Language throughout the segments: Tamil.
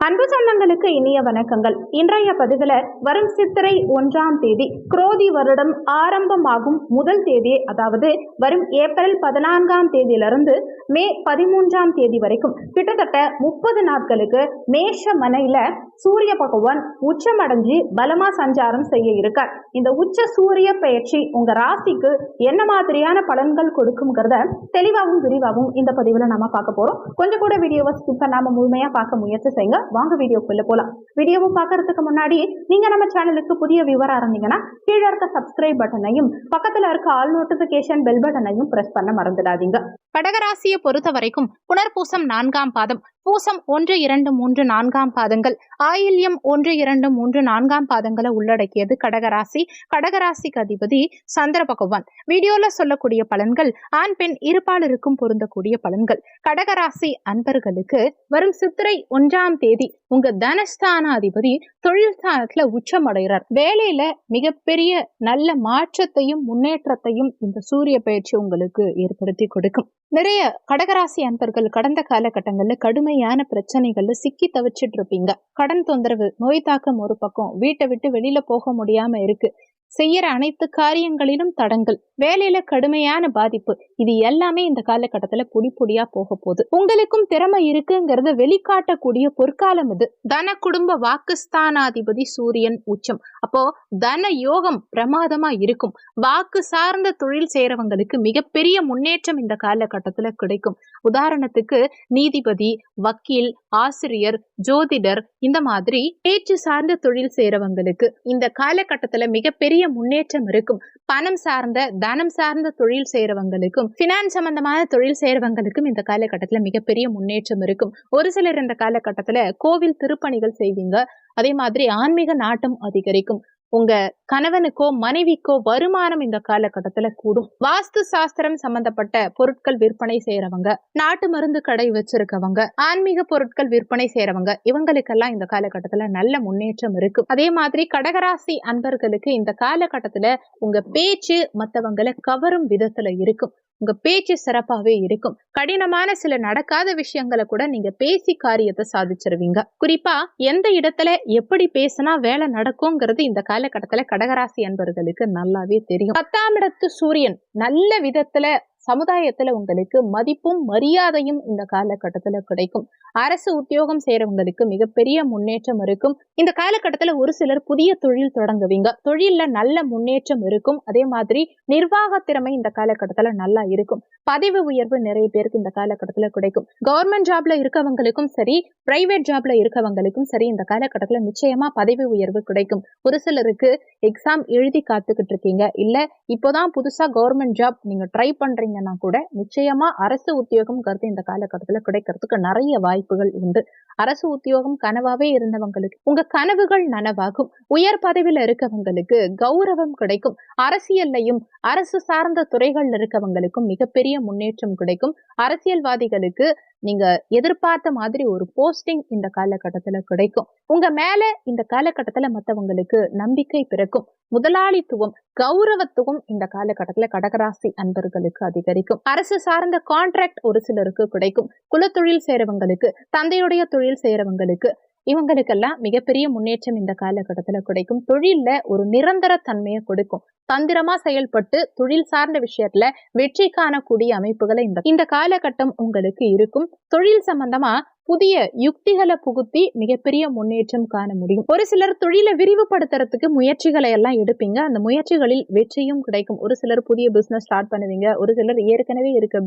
அன்பு சொந்தங்களுக்கு இனிய வணக்கங்கள். இன்றைய பதிவுல வரும் சித்திரை 1ஆம் தேதி குரோதி வருடம் ஆரம்பமாகும் முதல் தேதி, அதாவது வரும் ஏப்ரல் 14ஆம் தேதியிலிருந்து மே 13ஆம் தேதி வரைக்கும் கிட்டத்தட்ட 30 நாட்களுக்கு மேஷ மனையில சூரிய பகவான் உச்சமடைஞ்சு பலமா சஞ்சாரம் செய்ய இருக்கார். இந்த உச்ச சூரிய பெயர்ச்சி உங்க ராசிக்கு என்ன மாதிரியான பலன்கள் கொடுக்கும்ங்கிறத தெளிவாகவும் விரிவாகவும் இந்த பதிவுல நாம பார்க்க போறோம். கொஞ்சம் கூட வீடியோவை ஸ்கிப் பண்ணாம முழுமையா பார்க்க முயற்சி செய்யுங்க. வாங்க வீடியோக்குள்ள போலாம். வீடியோவை பார்க்கறதுக்கு முன்னாடி நீங்க நம்ம சேனலுக்கு புதிய வியூவரா இருந்தீங்கன்னா கீழே இருக்க சப்ஸ்கிரைப் பட்டனையும் பக்கத்துல இருக்க ஆல் நோட்டிபிகேஷன் பெல் பட்டனையும் பிரஸ் பண்ண மறந்துடாதீங்க. கடகராசியை பொறுத்த வரைக்கும் புனர்பூசம் 4ஆம் பாதம், பூசம் 1, 2, 3, 4ஆம் பாதங்கள், ஆயில்யம் 1, 2, 3, 4ஆம் பாதங்களை உள்ளடக்கியது கடகராசி. கடகராசிக்கு அதிபதி சந்திர பகவான். வீடியோல சொல்லக்கூடிய பலன்கள் ஆண் பெண் இருபாலருக்கும் பொருந்தக்கூடிய பலன்கள். கடகராசி அன்பர்களுக்கு வரும் சித்திரை 1ஆம் தேதி உங்க தனஸ்தான அதிபதி தொழில் ஸ்தானத்துல உச்சமடைகிறார். வேலையில மிகப்பெரிய நல்ல மாற்றத்தையும் முன்னேற்றத்தையும் இந்த சூரிய பயிற்சி உங்களுக்கு ஏற்படுத்தி கொடுக்கும். நிறைய கடகராசி அன்பர்கள் கடந்த காலகட்டங்கள்ல கடுமையான பிரச்சனைகள்ல சிக்கி தவிச்சிட்டு இருப்பீங்க. கடன் தொந்தரவு, நோய் தாக்கம் ஒரு பக்கம், வீட்டை விட்டு வெளியில போக முடியாம இருக்கு, செய்யற அனைத்து காரியங்களிலும் தடங்கள், வேலையில கடுமையான பாதிப்பு, இது எல்லாமே இந்த காலகட்டத்துல பொடியா போக போகுது. உங்களுக்கும் திறமை இருக்குங்கிறத வெளிக்காட்டக்கூடிய பொற்காலம் இது. தன குடும்ப வாக்குஸ்தானாதிபதி சூரியன் உச்சம். அப்போ தன யோகம் பிரமாதமா இருக்கும். வாக்கு சார்ந்த தொழில் செய்யறவங்களுக்கு மிகப்பெரிய முன்னேற்றம் இந்த காலகட்டத்துல கிடைக்கும். உதாரணத்துக்கு நீதிபதி, வக்கீல், ஆசிரியர், ஜோதிடர், இந்த மாதிரி பேச்சு சார்ந்த தொழில் செய்யறவங்களுக்கு இந்த காலகட்டத்துல மிகப்பெரிய முன்னேற்றம் இருக்கும். பணம் சார்ந்த தனம் சார்ந்த தொழில் செய்யறவங்களுக்கும் பினான்ஸ் சம்பந்தமான தொழில் செய்யறவங்களுக்கும் இந்த காலகட்டத்துல மிகப்பெரிய முன்னேற்றம் இருக்கும். ஒரு சிலர் இந்த காலகட்டத்துல கோவில் திருப்பணிகள் செய்வீங்க. அதே மாதிரி ஆன்மீக நாட்டம் அதிகரிக்கும். உங்க கணவனுக்கோ மனைவிக்கோ வருமானம் இந்த காலகட்டத்துல கூடும். வாஸ்து சாஸ்திரம் சம்பந்தப்பட்ட பொருட்கள் விற்பனை செய்யறவங்க, நாட்டு மருந்து கடை வச்சிருக்கவங்க, ஆன்மீக பொருட்கள் விற்பனை செய்யறவங்க, இவங்களுக்கெல்லாம் இந்த காலகட்டத்துல நல்ல முன்னேற்றம் இருக்கும். அதே மாதிரி கடகராசி அன்பர்களுக்கு இந்த காலகட்டத்துல உங்க பேச்சு மற்றவங்களை கவரும் விதத்துல இருக்கும். உங்க பேச்சு சிறப்பாவே இருக்கும். கடினமான சில நடக்காத விஷயங்களை கூட நீங்க பேசி காரியத்தை சாதிச்சிருவீங்க. குறிப்பா எந்த இடத்துல எப்படி பேசினா வேலை நடக்கும்ங்கிறது இந்த காலகட்டத்துல கடகராசி அன்பர்களுக்கு நல்லாவே தெரியும். 10ஆம் இடத்து சூரியன் நல்ல விதத்துல சமுதாயத்துல உங்களுக்கு மதிப்பும் மரியாதையும் இந்த காலகட்டத்துல கிடைக்கும். அரசு உத்தியோகம் செய்யறவங்களுக்கு மிகப்பெரிய முன்னேற்றம் இருக்கும். இந்த காலகட்டத்துல ஒரு சிலர் புதிய தொழில் தொடங்குவீங்க. தொழில்ல நல்ல முன்னேற்றம் இருக்கும். அதே மாதிரி நிர்வாக திறமை இந்த காலகட்டத்துல நல்லா இருக்கும். பதவி உயர்வு நிறைய பேருக்கு இந்த காலகட்டத்துல கிடைக்கும். கவர்மெண்ட் ஜாப்ல இருக்கவங்களுக்கும் சரி, பிரைவேட் ஜாப்ல இருக்கவங்களுக்கும் சரி, இந்த காலகட்டத்துல நிச்சயமா பதவி உயர்வு கிடைக்கும். ஒரு சிலருக்கு எக்ஸாம் எழுதி காத்துக்கிட்டு இருக்கீங்க, இல்ல இப்போதான் புதுசா கவர்மெண்ட் ஜாப் நீங்க ட்ரை பண்றீங்க கூட நிச்சயமா அரசு உத்தியோகம் கருத்து இந்த காலகட்டத்துல கிடைக்கிறதுக்கு நிறைய வாய்ப்புகள் உண்டு. அரசு உத்தியோகம் கனவாவே இருந்தவங்களுக்கு உங்க கனவுகள் நனவாகும். உயர் பதவியில இருக்கவங்களுக்கு கௌரவம் கிடைக்கும். அரசியல்லையும் அரசு சார்ந்த துறைகள்ல இருக்கவங்களுக்கும் மிகப்பெரிய முன்னேற்றம் கிடைக்கும். அரசியல்வாதிகளுக்கு நீங்க எதிர்பார்த்த மாதிரி ஒரு போஸ்டிங் இந்த காலகட்டத்துல கிடைக்கும். உங்க மேல இந்த காலகட்டத்துல மத்தவங்களுக்கு நம்பிக்கை பிறக்கும். முதலாளித்துவம், கௌரவத்துவம் இந்த காலகட்டத்துல கடகராசி அன்பர்களுக்கு அதிகரிக்கும். அரசு சார்ந்த கான்ட்ராக்ட் ஒரு சிலருக்கு கிடைக்கும். குலத்தொழில் செய்யறவங்களுக்கு, தந்தையுடைய தொழில் செய்யறவங்களுக்கு, இவங்களுக்கெல்லாம் மிகப்பெரிய முன்னேற்றம் இந்த காலகட்டத்துல கிடைக்கும். தொழில்ல ஒரு நிரந்தர தன்மையை கொடுக்கும். தந்திரமா செயல்பட்டு தொழில் சார்ந்த விஷயத்துல வெற்றி காணக்கூடிய அமைப்புகளை இந்த காலகட்டம் உங்களுக்கு இருக்கும். தொழில் சம்பந்தமா புதிய யுக்திகளை புகுத்தி மிகப்பெரிய முன்னேற்றம் காண முடியும். ஒரு சிலர் தொழிலை விரிவுபடுத்துறதுக்கு முயற்சிகளை எல்லாம் எடுப்பீங்க. அந்த முயற்சிகளில் வெற்றியும் கிடைக்கும். ஒரு சிலர் புதிய பிசினஸ் ஸ்டார்ட் பண்ணுவீங்க. ஒரு சிலர் ஏற்கனவே இருக்க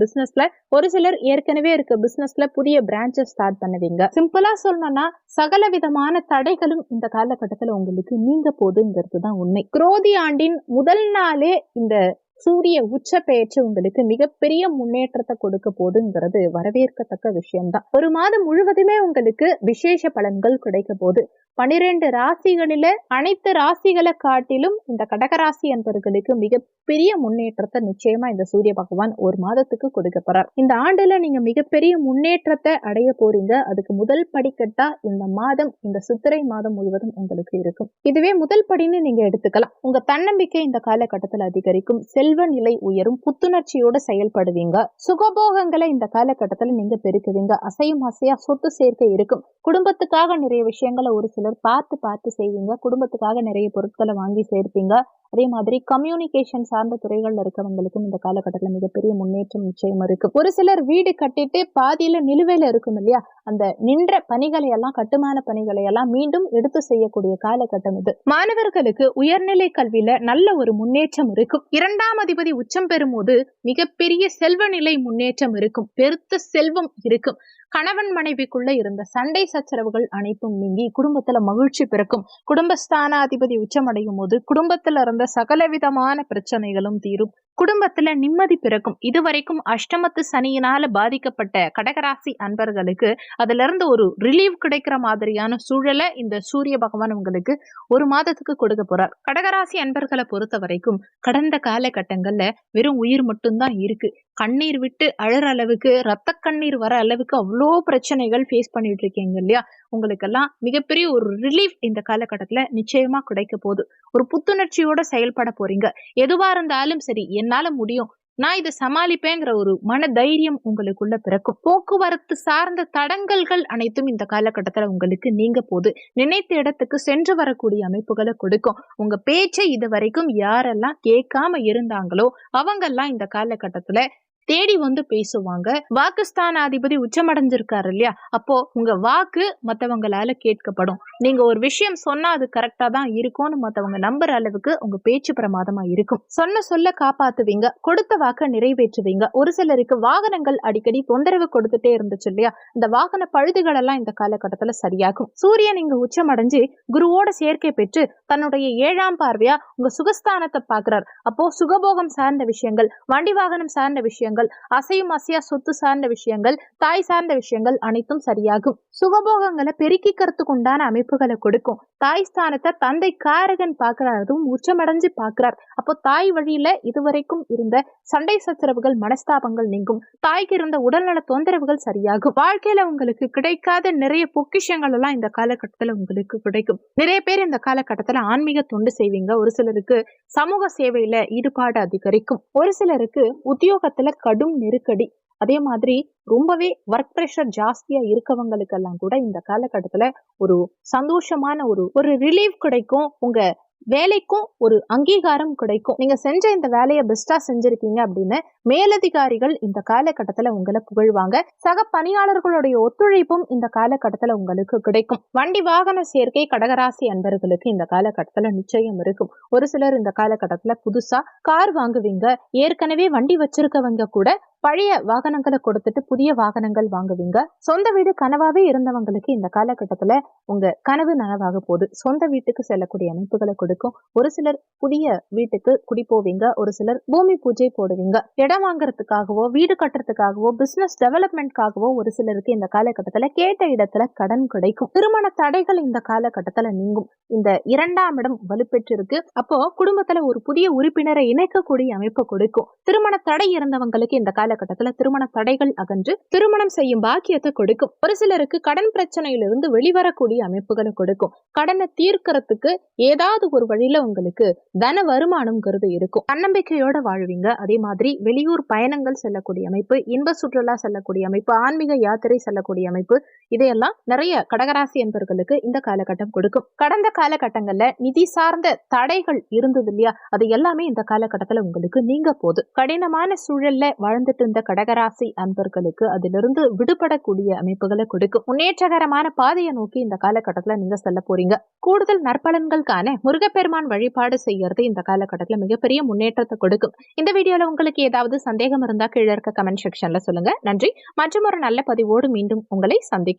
பிசினஸ்ல புதிய பிரான்ச்சஸ் ஸ்டார்ட் பண்ணுவீங்க. சிம்பிளா சொல்லணும்னா சகல விதமான தடைகளும் இந்த காலகட்டத்துல உங்களுக்கு நீங்க போதுங்கிறது தான் உண்மை. குரோதி ஆண்டின் முதல் நாளே இந்த சூரிய உச்ச பெயர்ச்சி உங்களுக்கு மிகப்பெரிய முன்னேற்றத்தை கொடுக்க போதுங்கிறது வரவேற்கத்தக்க விஷயம்தான். ஒரு மாதம் முழுவதுமே உங்களுக்கு விசேஷ பலன்கள் கிடைக்க போது. 12 ராசிகளில அனைத்து ராசிகளை காட்டிலும் இந்த கடகராசி என்பவர்களுக்கு மிகப்பெரிய முன்னேற்றத்தை நிச்சயமா இந்த சூரிய பகவான் ஒரு மாதத்துக்கு கொடுக்க போறார். இந்த ஆண்டுல நீங்க மிகப்பெரிய முன்னேற்றத்தை அடைய போறீங்க. அதுக்கு முதல் படிக்கட்டா இந்த மாதம், இந்த சித்திரை மாதம் முழுவதும் உங்களுக்கு இருக்கும். இதுவே முதல் படின்னு நீங்க எடுத்துக்கலாம். உங்க தன்னம்பிக்கை இந்த காலகட்டத்தில் அதிகரிக்கும். செல்வ நிலை உயரும், புத்துணர்ச்சியோட செயல்படுவீங்க. சுகபோகங்களை இந்த காலகட்டத்துல நீங்க பெருக்குவீங்க. அசையும் அசையா சொத்து சேர்க்கை இருக்கும். குடும்பத்துக்காக நிறைய விஷயங்களை ஒரு சிலர் பார்த்து செய்வீங்க. குடும்பத்துக்காக நிறைய பொருட்களை வாங்கி சேர்ப்பீங்க. அதே மாதிரி கம்யூனிகேஷன் சார்ந்த துறைகள்ல இருக்கவங்களுக்கும் இந்த காலகட்டத்துல மிகப்பெரிய முன்னேற்றம் நிச்சயம் இருக்கு. ஒரு சிலர் வீடு கட்டிட்டு பாதியில நிலுவையில இருக்கும் இல்லையா, அந்த நின்ற பணிகளை எல்லாம், கட்டுமான பணிகளை எல்லாம் மீண்டும் எடுத்து செய்யக்கூடிய காலகட்டம் இது. மாணவர்களுக்கு உயர்நிலை கல்வியில நல்ல ஒரு முன்னேற்றம் இருக்கும். 2ஆம் அதிபதி உச்சம் பெறும்போது மிகப்பெரிய செல்வ நிலை முன்னேற்றம் இருக்கும். பெருத்த செல்வம் இருக்கும். கணவன் மனைவிக்குள்ள இருந்த சண்டை சச்சரவுகள் அனைத்தும் நீங்கி குடும்பத்துல மகிழ்ச்சி பிறக்கும். குடும்பஸ்தானாதிபதி உச்சமடையும் போது குடும்பத்துல இருந்த சகலவிதமான பிரச்சனைகளும் தீரும். குடும்பத்துல நிம்மதி பிறக்கும். இதுவரைக்கும் அஷ்டமத்து சனியினால பாதிக்கப்பட்ட கடகராசி அன்பர்களுக்கு அதுல இருந்து ஒரு ரிலீவ் கிடைக்கிற மாதிரியான சூழலை இந்த சூரிய பகவான் உங்களுக்கு ஒரு மாதத்துக்கு கொடுக்க போறார். கடகராசி அன்பர்களை பொறுத்த வரைக்கும் கடந்த காலகட்டங்கள்ல வெறும் உயிர் மட்டும்தான் இருக்கு. கண்ணீர் விட்டு அழற அளவுக்கு, ரத்த கண்ணீர் வர அளவுக்கு அவ்வளோ பிரச்சனைகள் ஃபேஸ் பண்ணிட்டு இருக்கீங்க இல்லையா, உங்களுக்கெல்லாம் மிகப்பெரிய ஒரு ரிலீஃப் இந்த காலகட்டத்துல நிச்சயமா கிடைக்க போகுது. ஒரு புத்துணர்ச்சியோட செயல்பட போறீங்க. எதுவா இருந்தாலும் சரி, என்னால முடியும், நான் இதை சமாளிப்பேங்கிற ஒரு மன தைரியம் உங்களுக்குள்ள பிறக்கும். போக்குவரத்து சார்ந்த தடங்கல்கள் அனைத்தும் இந்த காலகட்டத்துல உங்களுக்கு நீங்க போது. நினைத்த இடத்துக்கு சென்று வரக்கூடிய அமைப்புகளை கொடுக்கும். உங்க பேச்சை இது வரைக்கும் யாரெல்லாம் கேட்காம இருந்தாங்களோ அவங்கெல்லாம் இந்த காலகட்டத்துல தேடி வந்து பேசுவாங்க. வாக்குஸ்தானாதிபதி உச்சமடைஞ்சிருக்காரு இல்லையா, அப்போ உங்க வாக்கு மத்தவங்களால கேட்கப்படும். நீங்க ஒரு விஷயம் சொன்னா அது கரெக்டா தான் இருக்கும்னு மத்தவங்க நம்புற அளவுக்கு உங்க பேச்சு பிரமாதமா இருக்கும். சொல்ல காப்பாத்துவீங்க. கொடுத்த வாக்க நிறைவேற்றுவீங்க. ஒரு சிலருக்கு வாகனங்கள் அடிக்கடி தொந்தரவு கொடுத்துட்டே இருந்துச்சு இல்லையா, இந்த வாகன பழுதுகள் எல்லாம் இந்த காலகட்டத்துல சரியாகும். சூரியன் இங்க உச்சமடைஞ்சு குருவோட சேர்க்கை பெற்று தன்னுடைய 7ஆம் பார்வையா உங்க சுகஸ்தானத்தை பாக்குறார். அப்போ சுகபோகம் சார்ந்த விஷயங்கள், வண்டி வாகனம் சார்ந்த விஷயங்கள், அசையும் அசையா சொத்து சார்ந்த விஷயங்கள், தாய் சார்ந்த விஷயங்கள் அனைத்தும் சரியாகும். சுகபோகங்களை பெருக்கிக்கிறதுக்கு உண்டான அமைப்புகளை கொடுக்கும். தாய் ஸ்தானத்தை தந்தை காரகன் பார்க்கிறாரும் உச்சமடைஞ்சு பார்க்கிறார். அப்போ தாய் வழியில இதுவரைக்கும் இருந்த சண்டை சச்சரவுகள், மனஸ்தாபங்கள் நீங்கும். தாய்க்கு இருந்த உடல்நல தொந்தரவுகள் சரியாகும். வாழ்க்கையில உங்களுக்கு கிடைக்காத நிறைய பொக்கிஷங்கள் எல்லாம் இந்த காலகட்டத்துல உங்களுக்கு கிடைக்கும். நிறைய பேர் இந்த காலகட்டத்துல ஆன்மீக தொண்டு செய்வீங்க. ஒரு சிலருக்கு சமூக சேவையில ஈடுபாடு அதிகரிக்கும். ஒரு சிலருக்கு உத்தியோகத்துல கடும் நெருக்கடி, அதே மாதிரி ரொம்பவே ஒர்க் பிரஷர் ஜாஸ்தியா இருக்கவங்களுக்கெல்லாம் கூட இந்த காலகட்டத்துல ஒரு சந்தோஷமான ஒரு ரிலீஃப் கிடைக்கும். உங்க வேலைக்கும் ஒரு அங்கீகாரம் கிடைக்கும். நீங்க செஞ்ச இந்த வேலையை பெஸ்டா செஞ்சிருக்கீங்க அப்படின்னு மேலதிகாரிகள் இந்த காலகட்டத்துல உங்களை புகழ்வாங்க. சக பணியாளர்களுடைய ஒத்துழைப்பும் இந்த காலகட்டத்துல உங்களுக்கு கிடைக்கும். வண்டி வாகன சேர்க்கை கடகராசி அன்பர்களுக்கு இந்த காலகட்டத்துல நிச்சயம் இருக்கும். ஒரு சிலர் இந்த காலகட்டத்துல புதுசா கார் வாங்குவீங்க. ஏற்கனவே வண்டி வச்சிருக்கவங்க கூட பழைய வாகனங்களை கொடுத்துட்டு புதிய வாகனங்கள் வாங்குவீங்க. சொந்த வீடு கனவாவே இருந்தவங்களுக்கு இந்த காலகட்டத்துல உங்க கனவு நனவாக போகுது. சொந்த வீட்டுக்கு செல்லக்கூடிய அமைப்புகளை கொடுக்கும். ஒரு சிலர் புதிய வீட்டுக்கு குடி போவீங்க. ஒரு சிலர் பூமி பூஜை போடுவீங்க. இடம் வாங்குறதுக்காகவோ, வீடு கட்டுறதுக்காகவோ, பிசினஸ் டெவலப்மெண்ட்காகவோ ஒரு சிலருக்கு இந்த காலகட்டத்துல கேட்ட இடத்துல கடன் கிடைக்கும். திருமண தடைகள் இந்த காலகட்டத்துல நீங்கும். இந்த 2ஆம் இடம் வலுப்பெற்றிருக்கு. அப்போ குடும்பத்துல ஒரு புதிய உறுப்பினரை இணைக்கக்கூடிய அமைப்பு கொடுக்கும். திருமண தடை இருந்தவங்களுக்கு இந்த காலகட்டத்துல திருமண தடைகள் அகன்று திருமணம் செய்யும் பாக்கியத்தை கொடுக்கும். ஒரு சிலருக்கு கடன் பிரச்சனையிலிருந்து வெளிவரக்கூடிய அமைப்புகளை கொடுக்கும். கடனை தீர்க்கறதுக்கு ஏதாவது ஒரு வழியில உங்களுக்கு தன வருமானம்ங்கிறது இருக்கும். தன்னம்பிக்கையோட வாழ்வீங்க. அதே மாதிரி வெளியூர் பயணங்கள் செல்லக்கூடிய அமைப்பு, இன்ப சுற்றுலா செல்லக்கூடிய அமைப்பு, ஆன்மீக யாத்திரை செல்லக்கூடிய அமைப்பு, இதையெல்லாம் நிறைய கடகராசி என்பவர்களுக்கு இந்த காலகட்டம் கொடுக்கும். கடந்த காலகட்டங்கள்ல நிதி சார்ந்த தடைகள் இருந்தது இல்லையா, அது எல்லாமே இந்த காலகட்டத்துல உங்களுக்கு நீங்க போகுது. கடினமான சூழல்ல வாழ்ந்துட்டு இருந்த கடகராசி அன்பர்களுக்கு அதிலிருந்து விடுபடக்கூடிய அமைப்புகளை கொடுக்கும். முன்னேற்றகரமான பாதையை நோக்கி இந்த காலகட்டத்துல நீங்க செல்ல போறீங்க. கூடுதல் நற்பலன்களுக்கான முருகப்பெருமான் வழிபாடு செய்யறது இந்த காலகட்டத்துல மிகப்பெரிய முன்னேற்றத்தை கொடுக்கும். இந்த வீடியோல உங்களுக்கு ஏதாவது சந்தேகம் இருந்தா கீழே இருக்க கமெண்ட் செக்ஷன்ல சொல்லுங்க. நன்றி. மற்றும் ஒரு நல்ல பதிவோடு மீண்டும் உங்களை சந்திக்கிறேன்.